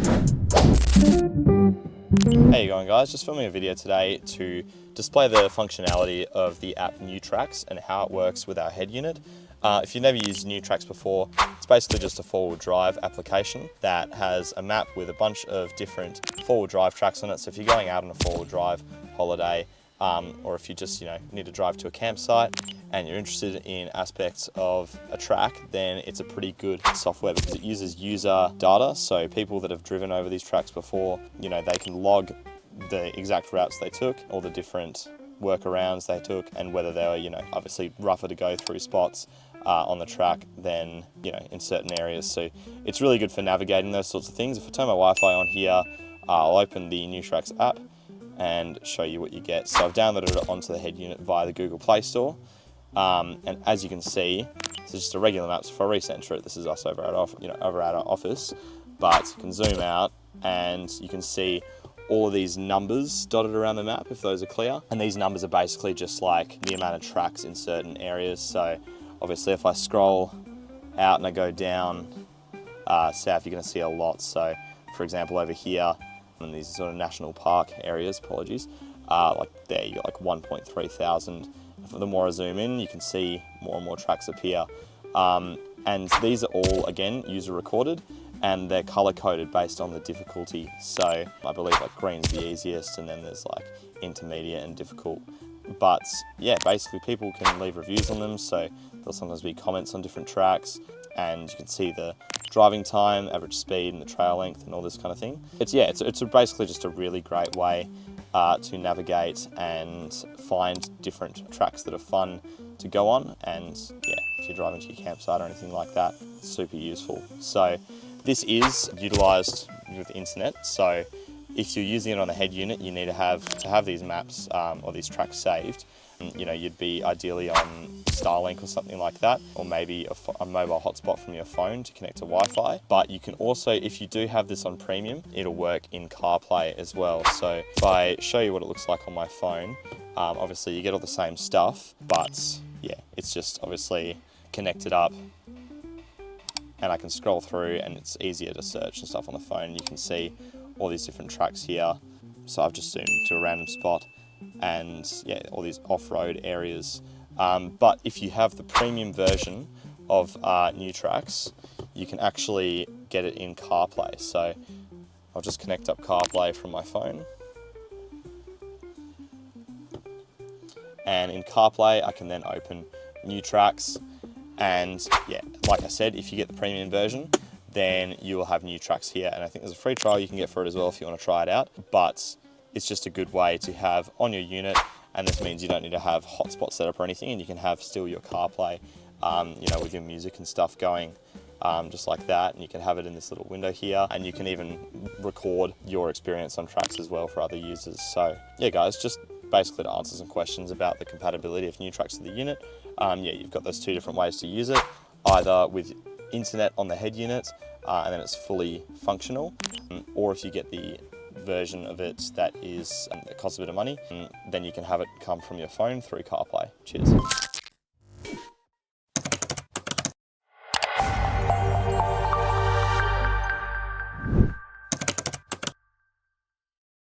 How you going, guys? Just filming a video today to display the functionality of the app NewTracs and how it works with our head unit. If you've never used NewTracs before, it's basically just a four-wheel drive application that has a map with a bunch of different four-wheel drive tracks on it. So if you're going out on a four-wheel drive holiday, or if you just need to drive to a campsite and you're interested in aspects of a track, then it's a pretty good software because it uses user data. So people that have driven over these tracks before, they can log the exact routes they took, all the different workarounds they took, and whether they were, obviously rougher to go through spots on the track than, in certain areas. So it's really good for navigating those sorts of things. If I turn my Wi-Fi on here, I'll open the NewTracs app and show you what you get. So I've downloaded it onto the head unit via the Google Play Store. And as you can see, this is just a regular map. So if I recenter it, this is us over at our office, but you can zoom out and you can see all of these numbers dotted around the map, if those are clear. And these numbers are basically just like the amount of tracks in certain areas. So obviously if I scroll out and I go down south, you're gonna see a lot. So for example, over here, in these sort of national park areas, like there you got like 1.3 thousand. The more I zoom in, you can see more and more tracks appear. And these are all, again, user recorded, and they're color coded based on the difficulty. So I believe like green's the easiest, and then there's like intermediate and difficult. But yeah, basically people can leave reviews on them. So there'll sometimes be comments on different tracks, and you can see the driving time, average speed, and the trail length, and all this kind of thing. It's basically just a really great way to navigate and find different tracks that are fun to go on. And yeah, if you're driving to your campsite or anything like that, it's super useful. So this is utilized with the internet. So if you're using it on the head unit, you need to have these maps or these tracks saved. You'd be ideally on Starlink or something like that, or maybe a mobile hotspot from your phone to connect to Wi-Fi. But you can also, if you do have this on premium, it'll work in CarPlay as well. So if I show you what it looks like on my phone, obviously you get all the same stuff, but yeah, it's just obviously connected up, and I can scroll through and it's easier to search and stuff on the phone. You can see all these different tracks here. So I've just zoomed to a random spot, and yeah, all these off-road areas. But if you have the premium version of NewTracs, you can actually get it in CarPlay. So I'll just connect up CarPlay from my phone. And in CarPlay, I can then open NewTracs. And yeah, like I said, if you get the premium version, then you will have NewTracs here. And I think there's a free trial you can get for it as well if you want to try it out. But it's just a good way to have on your unit, and this means you don't need to have hotspot set up or anything, and you can have still your CarPlay, with your music and stuff going, just like that. And you can have it in this little window here, and you can even record your experience on tracks as well for other users. So yeah, guys, just basically to answer some questions about the compatibility of NewTracs to the unit. Yeah, you've got those two different ways to use it, either with internet on the head unit, and then it's fully functional, or if you get the version of it that is it costs a bit of money, then you can have it come from your phone through CarPlay. Cheers.